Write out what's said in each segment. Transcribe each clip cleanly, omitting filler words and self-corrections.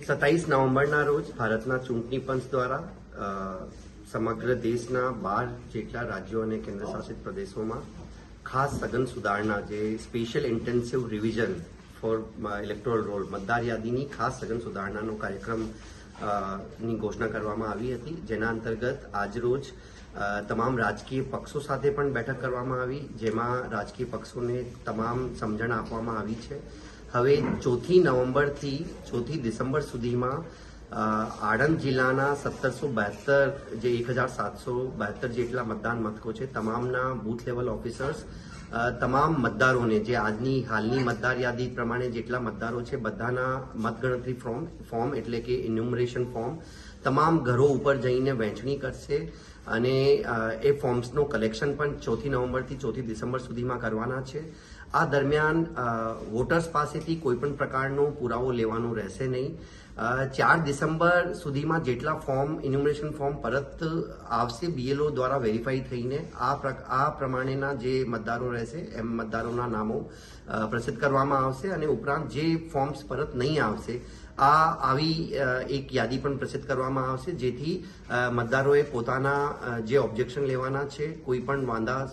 27 નવેમ્બરના રોજ ભારતના ચૂંટણી પંચ દ્વારા સમગ્ર દેશના 12 જેટલા રાજ્યો અને કેન્દ્રશાસિત પ્રદેશોમાં ખાસ સઘન સુધારણા જે special intensive revision for electoral roll મતદાર યાદીની ખાસ સઘન સુધારણાનો કાર્યક્રમ ની ઘોષણા કરવામાં આવી હતી, જેના અંતર્ગત આજરોજ તમામ રાજકીય પક્ષો સાથે પણ બેઠક કરવામાં આવી, જેમાં રાજકીય પક્ષોને તમામ સમજણ આપવામાં આવી છે. હવે 4 નવેમ્બરથી 4 ડિસેમ્બર સુધીમાં આણંદ જિલ્લાના 1772 જે 1772 જેટલા મતદાન મથકો છે, તમામના બૂથ લેવલ ઓફિસર્સ તમામ મતદારોને જે આજની હાલની મતદાર યાદી પ્રમાણે જેટલા મતદારો છે બધાના મતગણતરી ફોર્મ એટલે કે ઇન્યુમરેશન ફોર્મ તમામ ઘરો ઉપર જઈને વહેંચણી કરશે અને એ ફોર્મ્સનો કલેક્શન પણ 4 નવેમ્બરથી 4 ડિસેમ્બર સુધીમાં કરવાના છે. આ દરમિયાન વોટર્સ પાસેથી કોઈપણ પ્રકારનો પુરાવો લેવાનો રહેશે નહીં. 4 ડિસેમ્બર સુધીમાં જેટલા ફોર્મ ઇન્યુમરેશન ફોર્મ પરત આવશે BLO દ્વારા વેરીફાઈ થઈને આ પ્રમાણેના જે મતદારો રહેશે એમ મતદારોના નામો પ્રસિદ્ધ કરવામાં આવશે અને ઉપરાંત જે ફોર્મ્સ પરત નહીં આવશે આવી એક યાદી પણ પ્રસિદ્ધ કરવામાં આવશે, જેથી મતદારોએ પોતાના જે ઓબ્જેક્શન લેવાના છે, કોઈ પણ વાંધા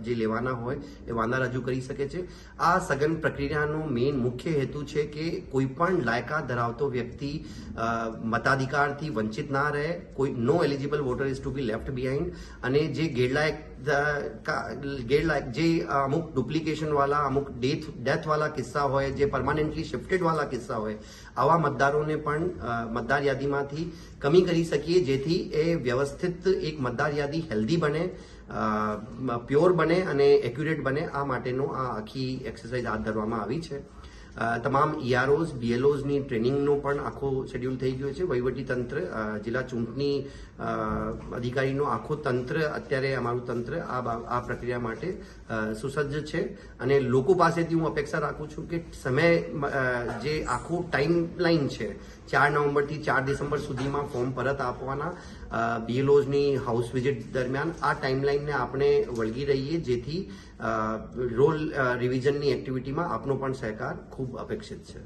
જે લેવાના હોય એ વાંધા રજૂ કરી શકે છે. આ સઘન પ્રક્રિયાનો મેઇન મુખ્ય હેતુ છે કે કોઈ પણ લાયકાત ધરાવતો વ્યક્તિ મતાધિકારથી વંચિત ના રહે, કોઈ નો eligible voter is to be left behind, અને જે ગેરલાયક જે અમુક ડુપ્લિકેશન વાળા અમુક ડેથ વાળા કિસ્સા હોય, જે પરમાનન્ટલી શિફ્ટેડ વાળા કિસ્સા હોય, આવા મતદારોને પણ મતદાર યાદીમાંથી કમી કરી શકીએ, જેથી એ વ્યવસ્થિત એક મતદાર યાદી હેલ્ધી બને, પ્યોર બને અને એક્યુરેટ બને. આ માટેનો આ આખી એક્સરસાઇઝ હાથ ધરવામાં આવી છે. તમામ EROs, BLOsની ટ્રેનિંગનો પણ આખો શેડ્યુલ થઈ ગયો છે. વહીવટી તંત્ર, જિલ્લા ચૂંટણી અધિકારીનો આખો તંત્ર, અત્યારે અમારું તંત્ર આ પ્રક્રિયા માટે સુસજ્જ છે અને લોકો પાસેથી હું અપેક્ષા રાખું છું કે સમય જે આખું ટાઈમ લાઈન છે 4 નવેમ્બરથી 4 ડિસેમ્બર સુધીમાં ફોર્મ પરત આપવાના BLOsની હાઉસ વિઝિટ દરમિયાન આ ટાઈમલાઈનને આપણે વળગી રહીએ, જેથી રોલ રિવિઝનની એક્ટિવિટીમાં આપનો પણ સહકાર ખૂબ અપેક્ષિત છે.